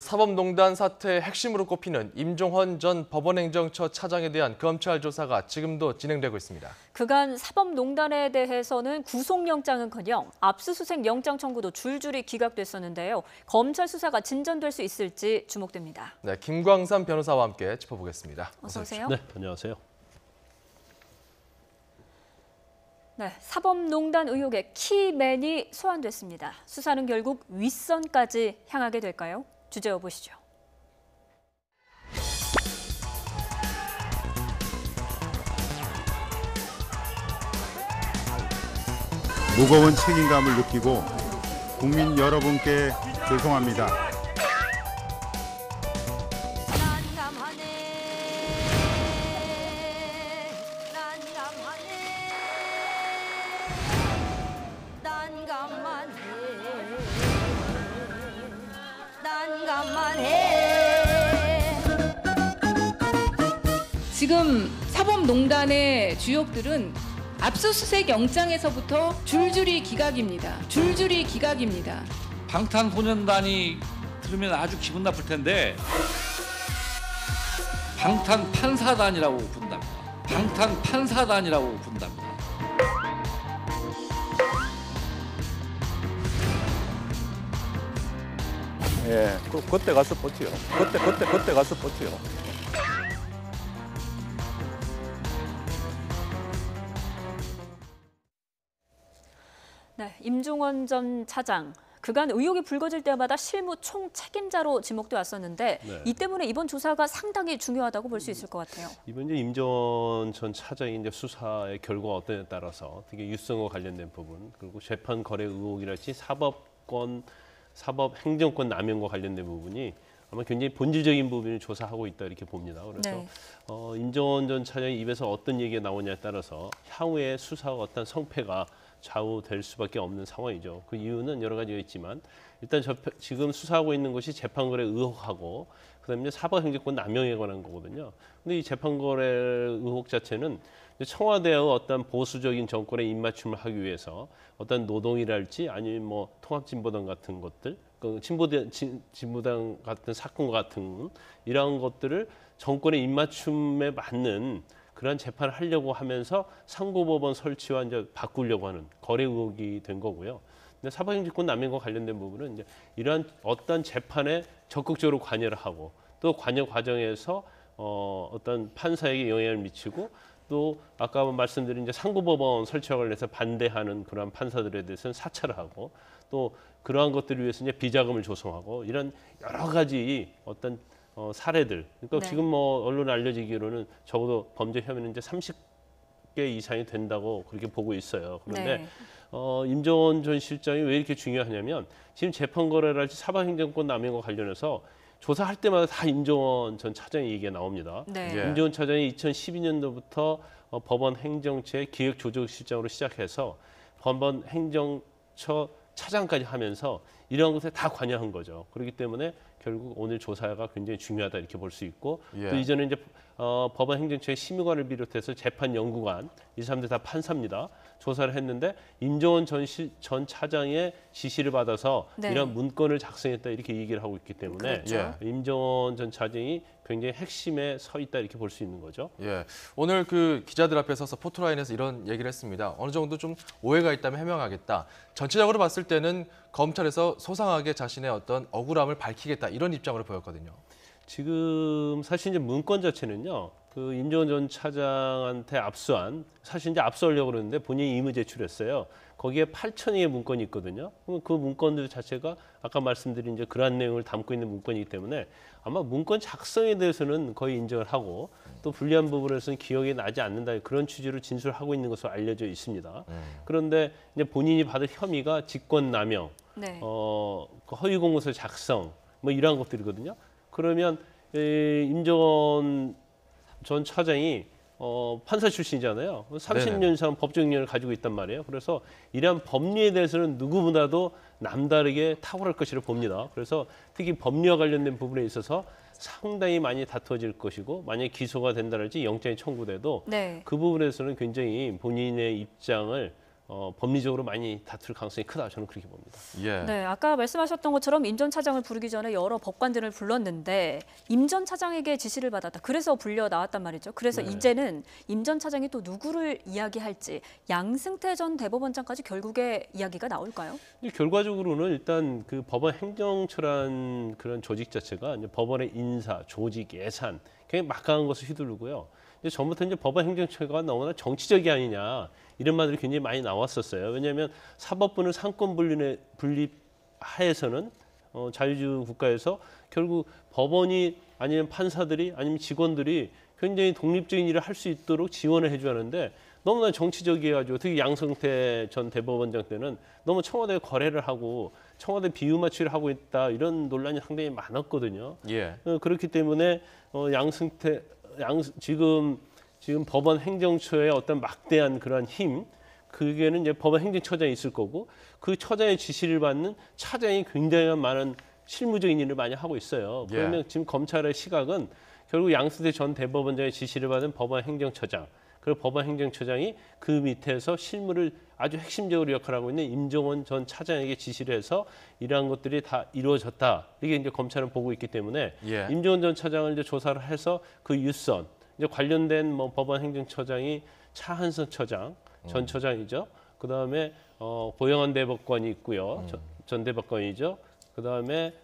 사법농단 사태의 핵심으로 꼽히는 임종헌 전 법원행정처 차장에 대한 검찰 조사가 지금도 진행되고 있습니다. 그간 사법농단에 대해서는 구속영장은커녕 압수수색 영장 청구도 줄줄이 기각됐었는데요. 검찰 수사가 진전될 수 있을지 주목됩니다. 네, 김광삼 변호사와 함께 짚어보겠습니다. 어서 오세요. 네, 안녕하세요. 네, 사법농단 의혹의 키맨이 소환됐습니다. 수사는 결국 윗선까지 향하게 될까요? 주제어 보시죠. 무거운 책임감을 느끼고 국민 여러분께 죄송합니다. 지금 사법농단의 주역들은 압수수색 영장에서부터 줄줄이 기각입니다. 줄줄이 기각입니다. 방탄소년단이 들으면 아주 기분 나쁠 텐데 방탄판사단이라고 부른답니다. 방탄판사단이라고 부른답니다. 예, 그때 가서 버텨요. 그때 가서 버텨요. 네, 임종헌 전 차장. 그간 의혹이 불거질 때마다 실무 총책임자로 지목돼 왔었는데 네. 이 때문에 이번 조사가 상당히 중요하다고 볼 수 있을 것 같아요. 이번 이제 임종헌 전 차장이 이제 수사의 결과가 어떠냐에 따라서 특히 유승호 관련된 부분 그리고 재판 거래 의혹이랄지 사법 행정권 남용과 관련된 부분이 아마 굉장히 본질적인 부분을 조사하고 있다 이렇게 봅니다. 그래서 네. 임종헌 전 차장의 입에서 어떤 얘기가 나오냐에 따라서 향후의 수사와 어떤 성패가 좌우될 수밖에 없는 상황이죠. 그 이유는 여러 가지가 있지만 일단 지금 수사하고 있는 것이 재판거래 의혹하고 그다음에 사법행정권 남용에 관한 거거든요. 근데 이 재판거래 의혹 자체는 청와대의 어떤 보수적인 정권에 입맞춤을 하기 위해서 어떤 노동이랄지 아니면 뭐 통합진보당 같은 것들, 그 진보당 같은 사건 같은 이러한 것들을 정권의 입맞춤에 맞는 그런 재판을 하려고 하면서 상고법원 설치와 이제 바꾸려고 하는 거래 의혹이 된 거고요. 근데 사법행정권 남용과 관련된 부분은 이제 이러한 어떤 재판에 적극적으로 관여를 하고 또 관여 과정에서 어떤 판사에게 영향을 미치고 또 아까 말씀드린 이제 상고법원 설치와 관련해서 반대하는 그러한 판사들에 대해서는 사찰을 하고 또 그러한 것들을 위해서 이제 비자금을 조성하고 이런 여러 가지 어떤 사례들. 그러니까 네. 지금 뭐 언론에 알려지기로는 적어도 범죄 혐의는 이제 30개 이상이 된다고 그렇게 보고 있어요. 그런데 네. 임종헌 전 실장이 왜 이렇게 중요하냐면 지금 재판 거래랄지 사법행정권 남용과 관련해서 조사할 때마다 다 임종헌 전 차장의 얘기가 나옵니다. 네. 예. 임종헌 차장이 2012년도부터 법원 행정처의 기획조정실장으로 시작해서 법원 행정처 차장까지 하면서 이런 것에 다 관여한 거죠. 그렇기 때문에 결국 오늘 조사가 굉장히 중요하다 이렇게 볼 수 있고 예. 또 이전에 이제 법원 행정처의 심의관을 비롯해서 재판 연구관 이 사람들 다 판사입니다. 조사를 했는데 임종헌 전 차장의 지시를 받아서 네. 이런 문건을 작성했다 이렇게 얘기를 하고 있기 때문에 그렇죠. 임종헌 전 차장이 굉장히 핵심에 서 있다 이렇게 볼 수 있는 거죠. 예, 오늘 그 기자들 앞에 서서 포토라인에서 이런 얘기를 했습니다. 어느 정도 좀 오해가 있다면 해명하겠다. 전체적으로 봤을 때는 검찰에서 소상하게 자신의 어떤 억울함을 밝히겠다 이런 입장으로 보였거든요. 지금 사실 이제 문건 자체는요. 그 임종헌 전 차장한테 압수한 사실 이제 압수하려고 그러는데 본인이 임의 제출했어요. 거기에 8,000여의 문건이 있거든요. 그러면 그 문건들 자체가 아까 말씀드린 이제 그러한 내용을 담고 있는 문건이기 때문에 아마 문건 작성에 대해서는 거의 인정을 하고 또 불리한 부분에서는 기억이 나지 않는다 그런 취지로 진술하고 있는 것으로 알려져 있습니다. 그런데 이제 본인이 받을 혐의가 직권남용, 네. 그 허위공문서 작성 뭐 이러한 것들이거든요. 그러면 임종헌 전 차장이 판사 출신이잖아요. 30년 이상 법적 경력을 가지고 있단 말이에요. 그래서 이러한 법리에 대해서는 누구보다도 남다르게 탁월할 것이라고 봅니다. 그래서 특히 법리와 관련된 부분에 있어서 상당히 많이 다투어질 것이고 만약에 기소가 된다든지 영장이 청구돼도 네. 그 부분에서는 굉장히 본인의 입장을 법리적으로 많이 다툴 가능성이 크다. 저는 그렇게 봅니다. 예. 네, 아까 말씀하셨던 것처럼 임 전 차장을 부르기 전에 여러 법관들을 불렀는데 임 전 차장에게 지시를 받았다. 그래서 불려 나왔단 말이죠. 그래서 네. 이제는 임 전 차장이 또 누구를 이야기할지 양승태 전 대법원장까지 결국에 이야기가 나올까요? 근데 결과적으로는 일단 그 법원 행정처란 그런 조직 자체가 이제 법원의 인사, 조직, 예산 굉장히 막강한 것을 휘두르고요. 이제 전부터 이제 법원 행정처가 너무나 정치적이 아니냐 이런 말들이 굉장히 많이 나왔었어요. 왜냐하면 사법부는 상권 분립하에서는 자유주의 국가에서 결국 법원이 아니면 판사들이 아니면 직원들이 굉장히 독립적인 일을 할 수 있도록 지원을 해줘야 하는데 너무나 정치적이어가지고 특히 양승태 전 대법원장 때는 너무 청와대에 거래를 하고 청와대 비유 맞추기를 하고 있다 이런 논란이 상당히 많았거든요. 예. 그렇기 때문에 지금 법원 행정처의 어떤 막대한 그러한 힘, 그게는 이제 법원 행정처장이 있을 거고 그 처장의 지시를 받는 차장이 굉장히 많은 실무적인 일을 많이 하고 있어요. 예. 그러면 지금 검찰의 시각은 결국 양승태 전 대법원장의 지시를 받은 법원 행정처장, 그리고 법원 행정처장이 그 밑에서 실무를 아주 핵심적으로 역할하고 있는 임종원 전 차장에게 지시를 해서 이러한 것들이 다 이루어졌다. 이게 이제 검찰은 보고 있기 때문에 예. 임종원 전 차장을 이제 조사를 해서 그 유선, 이제 관련된 뭐 법원 행정처장이 차한선 처장, 전 처장이죠. 그 다음에 고영한 대법관이 있고요. 전 대법관이죠. 그 다음에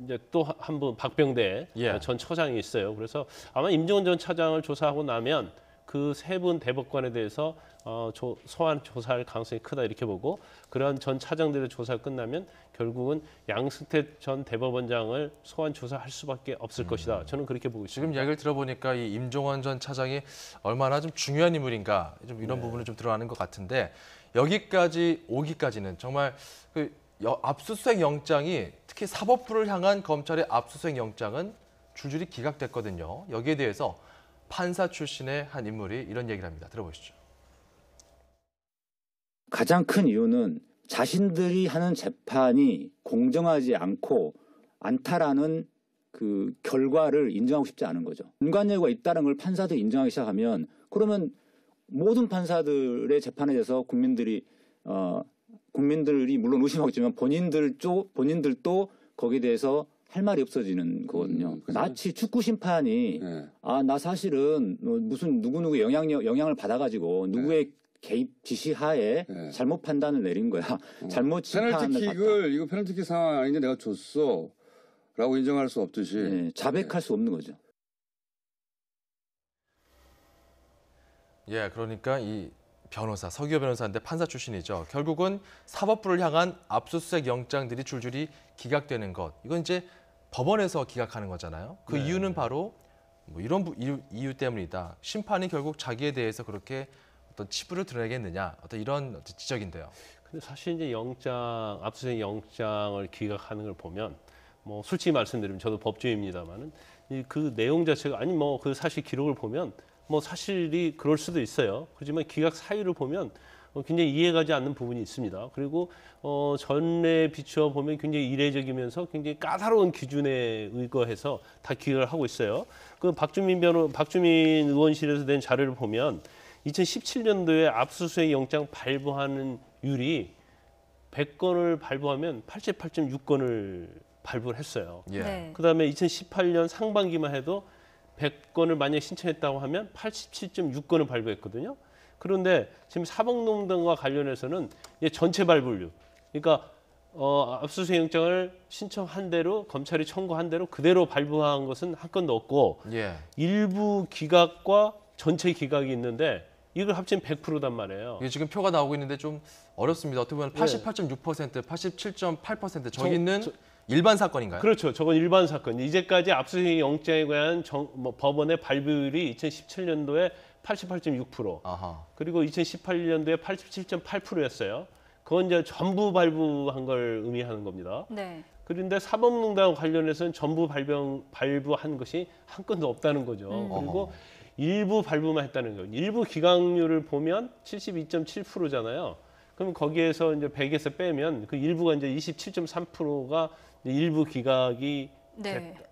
이제 또 한 분 박병대 예. 전 처장이 있어요. 그래서 아마 임종원 전 차장을 조사하고 나면 그 세 분 대법관에 대해서 소환 조사할 가능성이 크다 이렇게 보고 그러한 전 차장들의 조사가 끝나면 결국은 양승태 전 대법원장을 소환 조사할 수밖에 없을 것이다. 저는 그렇게 보고 지금 있습니다. 이야기를 들어보니까 이 임종원 전 차장이 얼마나 좀 중요한 인물인가 좀 이런 부분을 좀 드러나는 것 같은데 여기까지 오기까지는 정말 그 압수수색 영장이 특히 사법부를 향한 검찰의 압수수색 영장은 줄줄이 기각됐거든요. 여기에 대해서 판사 출신의 한 인물이 이런 얘기를 합니다. 들어보시죠. 가장 큰 이유는 자신들이 하는 재판이 공정하지 않다라는 그 결과를 인정하고 싶지 않은 거죠. 인간여유가 있다는 걸 판사들이 인정하기 시작하면 그러면 모든 판사들의 재판에 대해서 국민들이 물론 의심하고 있지만 본인들도 거기에 대해서 할 말이 없어지는 거거든요. 마치 축구 심판이 나 사실은 무슨 누구누구 영향을 받아가지고 누구의 개입 지시하에 잘못 판단을 내린 거야. 잘못 심판을 페널티킥을 이거 페널티킥 상황 아닌데 내가 줬어라고 인정할 수 없듯이 자백할 수 없는 거죠. 예, 그러니까 이 변호사, 서기호 변호사인데 판사 출신이죠. 결국은 사법부를 향한 압수수색 영장들이 줄줄이 기각되는 것. 이건 이제 법원에서 기각하는 거잖아요. 그 이유는 바로 뭐 이런 이유 때문이다. 심판이 결국 자기에 대해서 그렇게 어떤 치부를 드러내겠느냐. 어떤 이런 지적인데요. 근데 사실 이제 압수수색 영장을 기각하는 걸 보면 뭐 솔직히 말씀드리면 저도 법조인입니다만은 그 내용 자체가 아니 뭐 그 사실 기록을 보면 뭐 사실이 그럴 수도 있어요. 그렇지만 기각 사유를 보면 굉장히 이해가지 않는 부분이 있습니다. 그리고 전례에 비추어 보면 굉장히 이례적이면서 굉장히 까다로운 기준에 의거해서 다 기각을 하고 있어요. 그 박주민 의원실에서 낸 자료를 보면 2017년도에 압수수색 영장 발부하는 율이 100건을 발부하면 88.6건을 발부를 했어요. 예. 네. 그다음에 2018년 상반기만 해도 100건을 만약에 신청했다고 하면 87.6건을 발부했거든요. 그런데 지금 사법농단과 관련해서는 이제 전체 발부율, 그러니까 압수수색 영장을 신청한 대로 검찰이 청구한 대로 그대로 발부한 것은 한 건도 없고 예. 일부 기각과 전체 기각이 있는데 이걸 합치면 100%단 말이에요. 이게 지금 표가 나오고 있는데 좀 어렵습니다. 어떻게 보면 88.6%, 87.8% 저기는 일반 사건인가요? 그렇죠. 저건 일반 사건. 이제까지 압수수색 영장에 관한 법원의 발부율이 2017년도에 88.6%, 아하. 그리고 2018년도에 87.8%였어요. 그건 이제 전부 발부한 걸 의미하는 겁니다. 네. 그런데 사법농단 관련해서는 전부 발부한 것이 한 건도 없다는 거죠. 그리고 일부 발부만 했다는 거예요. 일부 기각률을 보면 72.7%잖아요. 그럼 거기에서 이제 100에서 빼면 그 일부가 이제 27.3%가 일부 기각이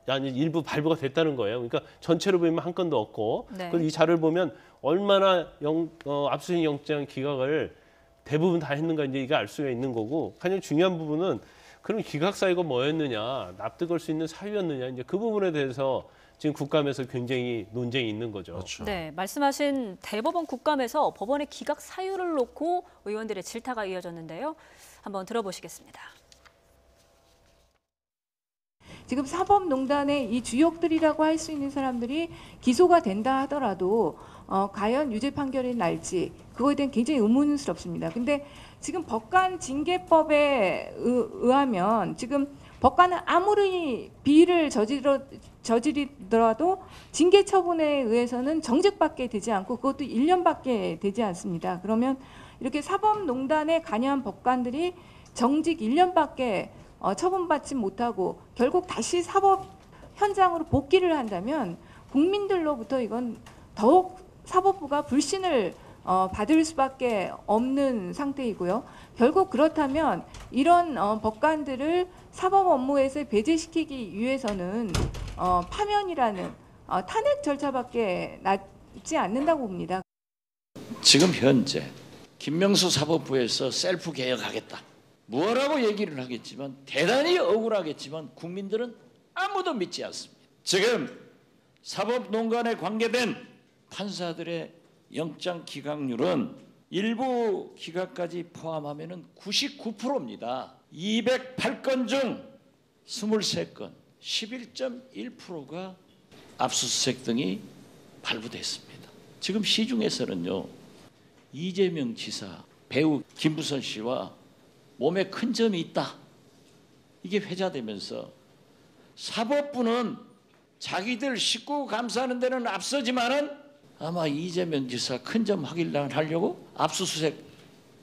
아니 일부 발부가 됐다는 거예요. 그러니까 전체로 보면 한 건도 없고 네. 그리고 이 자료를 보면 얼마나 압수수색 영장 기각을 대부분 다 했는가 이제 이게 알 수가 있는 거고 가장 중요한 부분은 그럼 기각 사유가 뭐였느냐, 납득할 수 있는 사유였느냐 이제 그 부분에 대해서 지금 국감에서 굉장히 논쟁이 있는 거죠. 그렇죠. 네, 말씀하신 대법원 국감에서 법원의 기각 사유를 놓고 의원들의 질타가 이어졌는데요. 한번 들어보시겠습니다. 지금 사법농단의 이 주역들이라고 할 수 있는 사람들이 기소가 된다 하더라도 과연 유죄 판결이 날지 그거에 대한 굉장히 의문스럽습니다. 근데 지금 법관 징계법에 의하면 지금 법관은 아무리 비위를 저지르더라도 징계 처분에 의해서는 정직밖에 되지 않고 그것도 1년밖에 되지 않습니다. 그러면 이렇게 사법농단에 관여한 법관들이 정직 1년밖에 처분받지 못하고 결국 다시 사법 현장으로 복귀를 한다면 국민들로부터 이건 더욱 사법부가 불신을 받을 수밖에 없는 상태이고요. 결국 그렇다면 이런 법관들을 사법 업무에서 배제시키기 위해서는 파면이라는 탄핵 절차밖에 낫지 않는다고 봅니다. 지금 현재 김명수 사법부에서 셀프 개혁하겠다. 뭐라고 얘기를 하겠지만 대단히 억울하겠지만 국민들은 아무도 믿지 않습니다. 지금 사법농단에 관계된 판사들의 영장 기각률은 일부 기각까지 포함하면 99%입니다. 208건 중 23건, 11.1%가 압수수색 등이 발부됐습니다. 지금 시중에서는요. 이재명 지사, 배우 김부선 씨와 몸에 큰 점이 있다. 이게 회자되면서 사법부는 자기들 식구 감사하는 데는 앞서지만은 아마 이재명 지사 큰 점 확인하려고 압수수색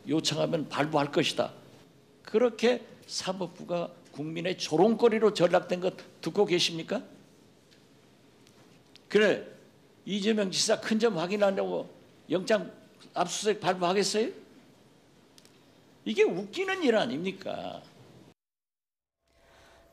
요청하면 발부할 것이다. 그렇게 사법부가 국민의 조롱거리로 전락된 것 듣고 계십니까? 그래 이재명 지사 큰 점 확인하려고 영장 압수수색 발부하겠어요? 이게 웃기는 일 아닙니까?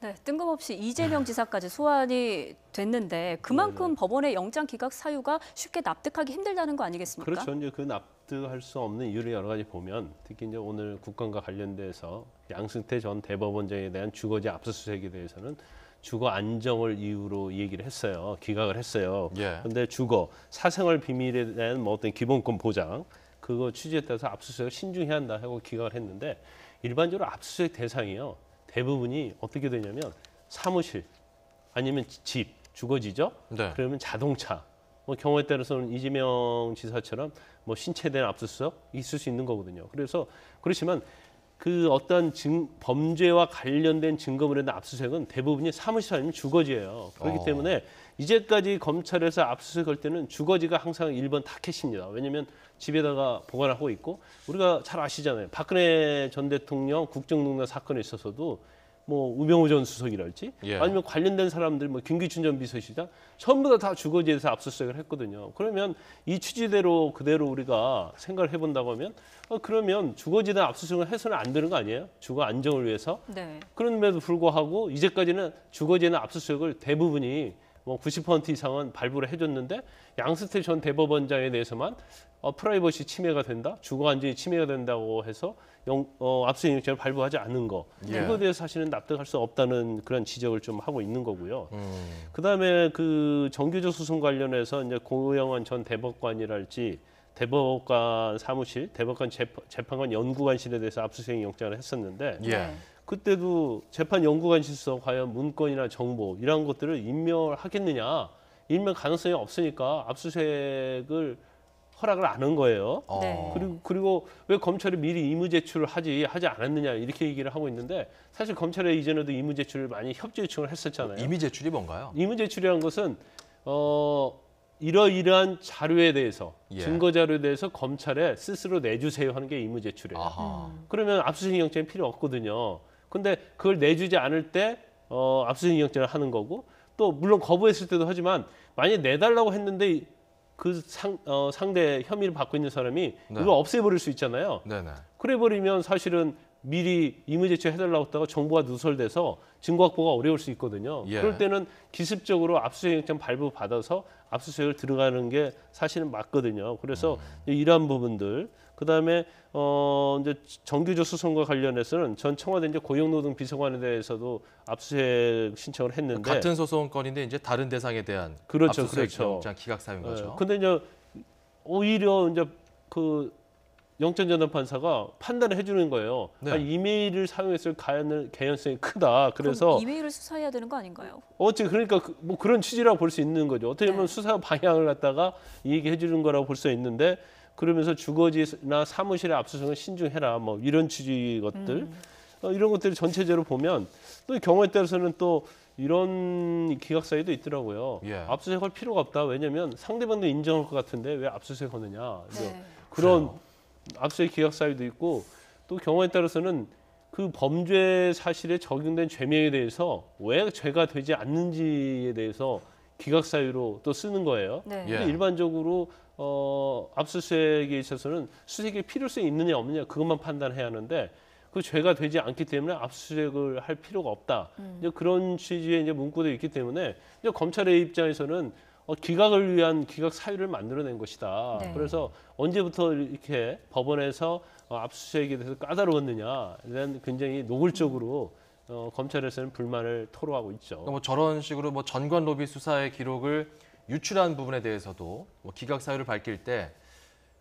네, 뜬금없이 이재명 지사까지 소환이 됐는데 그만큼 법원의 영장 기각 사유가 쉽게 납득하기 힘들다는 거 아니겠습니까? 그렇죠. 이제 그 납득할 수 없는 이유를 여러 가지 보면 특히 이제 오늘 국감과 관련돼서 양승태 전 대법원장에 대한 주거지 압수수색에 대해서는 주거 안정을 이유로 얘기를 했어요. 기각을 했어요. 그런데 주거, 사생활 비밀에 대한 뭐 어떤 기본권 보장 그거 취지에 따라서 압수수색을 신중히 한다 하고 기각을 했는데 일반적으로 압수수색 대상이요. 대부분이 어떻게 되냐면 사무실 아니면 집, 주거지죠. 네. 그러면 자동차, 뭐 경우에 따라서는 이재명 지사처럼 뭐 신체에 대한 압수수색 있을 수 있는 거거든요. 그래서 그렇지만 그 어떤 범죄와 관련된 증거물에 대한 압수수색은 대부분이 사무실 아니면 주거지예요. 그렇기 때문에 이제까지 검찰에서 압수수색할 때는 주거지가 항상 1번 타켓입니다. 왜냐하면 집에다가 보관하고 있고 우리가 잘 아시잖아요. 박근혜 전 대통령 국정농단 사건에 있어서도 뭐 우병우 전 수석이랄지 아니면 관련된 사람들 뭐 김기춘 전 비서실장 전부 다 주거지에서 압수수색을 했거든요. 그러면 이 취지대로 그대로 우리가 생각을 해본다고 하면 그러면 주거지에 대한 압수수색을 해서는 안 되는 거 아니에요? 주거 안정을 위해서. 네. 그런데도 불구하고 이제까지는 주거지에 대한 압수수색을 대부분이 뭐 90% 이상은 발부를 해줬는데 양승태 전 대법원장에 대해서만 프라이버시 침해가 된다, 주거 안정이 침해가 된다고 해서 압수수색 영장을 발부하지 않는 거 이거에 대해서 사실은 납득할 수 없다는 그런 지적을 좀 하고 있는 거고요. 그다음에 그 정규적 소송 관련해서 이제 고영환 전 대법관이랄지 대법관 사무실, 대법관 재판관 연구관실에 대해서 압수수색 영장을 했었는데. 그때도 재판 연구관실에서 과연 문건이나 정보 이런 것들을 인멸하겠느냐, 인멸 가능성이 없으니까 압수수색을 허락을 안 한 거예요. 네. 그리고 왜 검찰이 미리 의무 제출을 하지 않았느냐 이렇게 얘기를 하고 있는데 사실 검찰에 이전에도 의무 제출을 많이 협조 요청을 했었잖아요. 이미 제출이 뭔가요? 의무 제출이라는 것은 이러이러한 자료에 대해서 증거 자료에 대해서 검찰에 스스로 내주세요 하는 게 의무 제출이에요. 그러면 압수수색 영장이 필요 없거든요. 근데 그걸 내주지 않을 때 압수수색 영장을 하는 거고 또 물론 거부했을 때도 하지만 만약에 내달라고 했는데 그 상대 혐의를 받고 있는 사람이 이걸 없애버릴 수 있잖아요. 그래 버리면 사실은 미리 의무제출 해달라고 했다가 정보가 누설돼서 증거 확보가 어려울 수 있거든요. 그럴 때는 기습적으로 압수수색 영장 발부 받아서 압수수색을 들어가는 게 사실은 맞거든요. 그래서 이러한 부분들 그다음에 이제 정규조 수송과 관련해서는 전 청와대 이제 고용노동 비서관에 대해서도 압수수색 신청을 했는데 같은 소송건인데 이제 다른 대상에 대한 그렇죠, 압수수색 그렇죠. 영장 기각 사유인 거죠. 근데 이제 오히려 이제 그 영장전담 판사가 판단을 해주는 거예요. 네. 아니, 이메일을 사용했을 개연성이 크다. 그래서 그럼 이메일을 수사해야 되는 거 아닌가요? 그러니까 뭐 그런 취지라고 볼 수 있는 거죠. 어떻게 보면 네. 수사 방향을 갖다가 이 얘기해 주는 거라고 볼 수 있는데 그러면서 주거지나 사무실의 압수수색은 신중해라. 뭐 이런 취지 것들 이런 것들을 전체적으로 보면 또 경우에 따라서는 또 이런 기각 사유도 있더라고요. 예. 압수수색할 필요가 없다. 왜냐하면 상대방도 인정할 것 같은데 왜 압수수색하느냐. 네. 그런 압수수색 기각 사유도 있고 또 경우에 따라서는 그 범죄 사실에 적용된 죄명에 대해서 왜 죄가 되지 않는지에 대해서 기각 사유로 또 쓰는 거예요. 네. 예. 근데 일반적으로 압수수색에 있어서는 수색의 필요성이 있느냐 없느냐 그것만 판단해야 하는데 그 죄가 되지 않기 때문에 압수수색을 할 필요가 없다. 이제 그런 취지의 이제 문구도 있기 때문에 이제 검찰의 입장에서는 기각을 위한 기각 사유를 만들어낸 것이다. 네. 그래서 언제부터 이렇게 법원에서 압수수색에 대해서 까다로웠느냐 이런 굉장히 노골적으로 검찰에서는 불만을 토로하고 있죠. 그러니까 뭐 저런 식으로 뭐 전관 로비 수사의 기록을 유출한 부분에 대해서도 뭐 기각 사유를 밝힐 때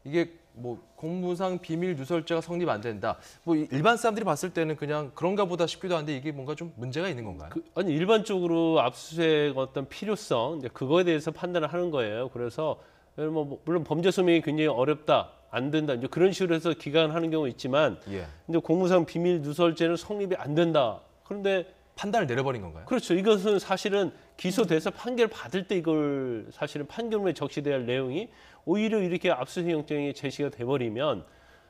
이게 뭐 공무상 비밀 누설죄가 성립 안 된다. 뭐 일반 사람들이 봤을 때는 그냥 그런가 보다 싶기도 한데 이게 뭔가 좀 문제가 있는 건가요? 아니 일반적으로 압수수색 어떤 필요성 이제 그거에 대해서 판단을 하는 거예요. 그래서 뭐 물론 범죄 소명이 굉장히 어렵다, 안 된다 이제 그런 식으로 해서 기각하는 경우 있지만 예. 이제 공무상 비밀 누설죄는 성립이 안 된다. 그런데 판단을 내려버린 건가요? 그렇죠. 이것은 사실은 기소돼서 판결 받을 때 이걸 사실은 판결문에 적시돼야 할 내용이 오히려 이렇게 압수수색 영장이 제시가 돼버리면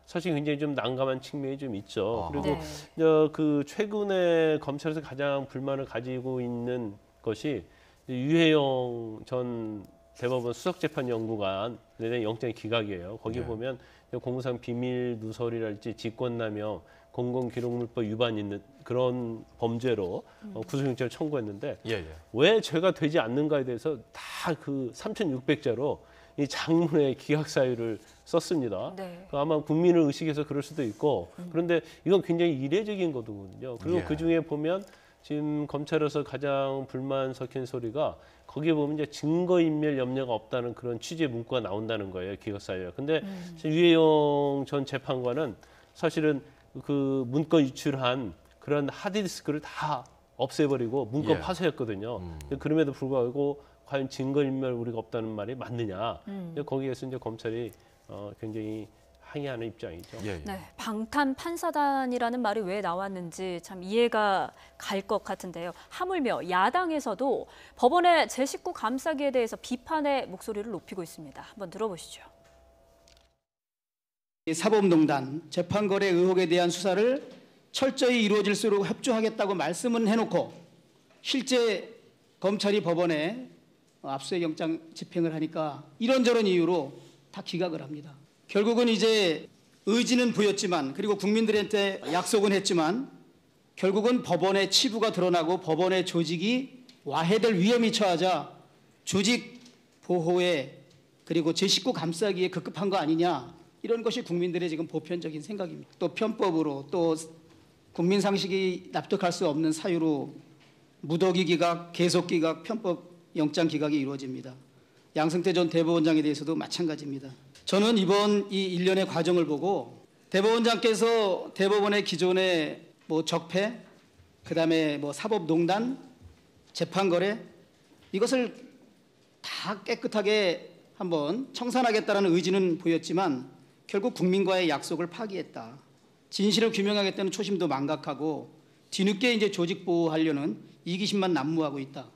사실 굉장히 좀 난감한 측면이 좀 있죠. 그리고 네. 그 최근에 검찰에서 가장 불만을 가지고 있는 것이 유해영 전 대법원 수석재판연구관에 대한 영장 기각이에요. 거기 네. 보면 공무상 비밀 누설이랄지 직권남용, 공공기록물법 위반 있는 그런 범죄로 구속영장을 청구했는데 예, 예. 왜 죄가 되지 않는가에 대해서 다 그 3,600자로 이 장문의 기각 사유를 썼습니다. 네. 아마 국민을 의식해서 그럴 수도 있고 그런데 이건 굉장히 이례적인 거거든요. 그리고 예. 그 중에 보면 지금 검찰에서 가장 불만 섞인 소리가 거기에 보면 이제 증거인멸 염려가 없다는 그런 취지의 문구가 나온다는 거예요. 기각 사유가. 근데 유해영 전 재판관은 사실은 그 문건 유출한 그런 하드디스크를 다 없애버리고 문건 예. 파쇄했거든요. 그럼에도 불구하고 과연 증거인멸 우리가 없다는 말이 맞느냐. 거기에서 이제 검찰이 굉장히 항의하는 입장이죠. 예, 예. 네, 방탄 판사단이라는 말이 왜 나왔는지 참 이해가 갈 것 같은데요. 하물며 야당에서도 법원의 제19 감사기에 대해서 비판의 목소리를 높이고 있습니다. 한번 들어보시죠. 사법농단 재판거래 의혹에 대한 수사를 철저히 이루어질수록 협조하겠다고 말씀은 해놓고 실제 검찰이 법원에 압수수색 영장 집행을 하니까 이런저런 이유로 다 기각을 합니다. 결국은 이제 의지는 보였지만 그리고 국민들한테 약속은 했지만 결국은 법원의 치부가 드러나고 법원의 조직이 와해될 위험이 처하자 조직 보호에 그리고 제19 감싸기에 급급한 거 아니냐 이런 것이 국민들의 지금 보편적인 생각입니다. 또 편법으로 또 국민 상식이 납득할 수 없는 사유로 무더기 기각, 계속 기각, 편법 영장 기각이 이루어집니다. 양승태 전 대법원장에 대해서도 마찬가지입니다. 저는 이번 이 일련의 과정을 보고 대법원장께서 대법원의 기존의 뭐 적폐, 그다음에 뭐 사법농단, 재판거래 이것을 다 깨끗하게 한번 청산하겠다는 의지는 보였지만 결국 국민과의 약속을 파기했다. 진실을 규명하겠다는 초심도 망각하고 뒤늦게 이제 조직 보호하려는 이기심만 난무하고 있다.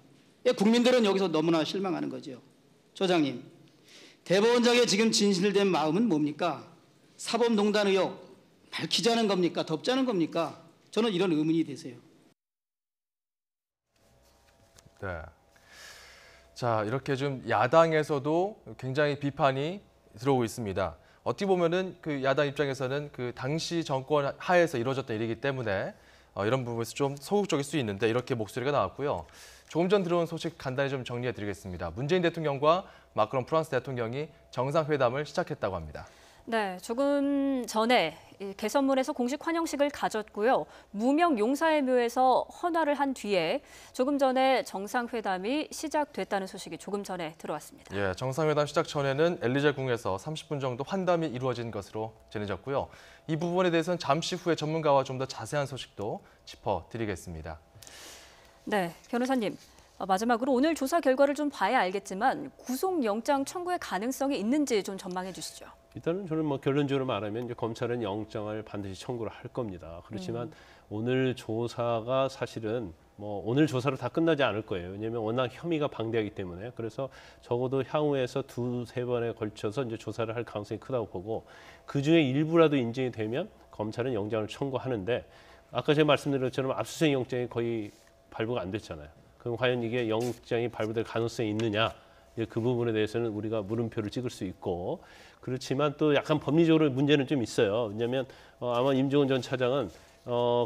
국민들은 여기서 너무나 실망하는 거죠. 조장님, 대법원장의 지금 진실된 마음은 뭡니까? 사법농단 의혹 밝히자는 겁니까? 덮자는 겁니까? 저는 이런 의문이 되세요. 네. 자, 이렇게 좀 야당에서도 굉장히 비판이 들어오고 있습니다. 어떻게 보면은 그 야당 입장에서는 그 당시 정권 하에서 이루어졌던 일이기 때문에 이런 부분에서 좀 소극적일 수 있는데 이렇게 목소리가 나왔고요. 조금 전 들어온 소식 간단히 좀 정리해 드리겠습니다. 문재인 대통령과 마크롱 프랑스 대통령이 정상회담을 시작했다고 합니다. 네, 조금 전에 이 개선문에서 공식 환영식을 가졌고요. 무명 용사의 묘에서 헌화를 한 뒤에 조금 전에 정상회담이 시작됐다는 소식이 조금 전에 들어왔습니다. 예, 정상회담 시작 전에는 엘리제 궁에서 30분 정도 환담이 이루어진 것으로 전해졌고요. 이 부분에 대해서는 잠시 후에 전문가와 좀 더 자세한 소식도 짚어드리겠습니다. 네, 변호사님. 마지막으로 오늘 조사 결과를 좀 봐야 알겠지만 구속영장 청구의 가능성이 있는지 좀 전망해 주시죠. 일단은 저는 뭐 결론적으로 말하면 이제 검찰은 영장을 반드시 청구를 할 겁니다. 그렇지만 오늘 조사가 사실은 뭐 오늘 조사로 다 끝나지 않을 거예요. 왜냐하면 워낙 혐의가 방대하기 때문에. 그래서 적어도 향후에서 2-3번에 걸쳐서 이제 조사를 할 가능성이 크다고 보고 그 중에 일부라도 인정이 되면 검찰은 영장을 청구하는데 아까 제가 말씀드린 것처럼 압수수색 영장이 거의 발부가 안 됐잖아요. 그럼 과연 이게 영장이 발부될 가능성이 있느냐? 그 부분에 대해서는 우리가 물음표를 찍을 수 있고 그렇지만 또 약간 법리적으로 문제는 좀 있어요. 왜냐하면 아마 임종원 전 차장은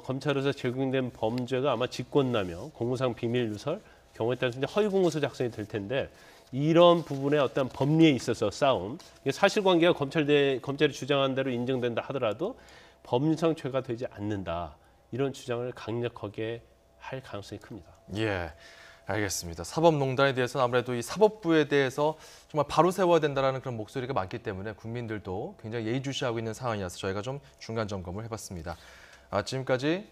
검찰에서 적용된 범죄가 아마 직권남용, 공무상 비밀 누설, 경우에 따라서 이제 허위 공문서 작성이 될 텐데 이런 부분의 어떤 법리에 있어서 싸움, 이게 사실관계가 검찰이 주장한 대로 인정된다 하더라도 법률상 죄가 되지 않는다 이런 주장을 강력하게 할 가능성이 큽니다. 예, 알겠습니다. 사법농단에 대해서는 아무래도 이 사법부에 대해서 정말 바로 세워야 된다는 그런 목소리가 많기 때문에 국민들도 굉장히 예의주시하고 있는 상황이라서 저희가 좀 중간 점검을 해봤습니다. 지금까지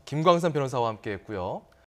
김광선 변호사와 함께했고요.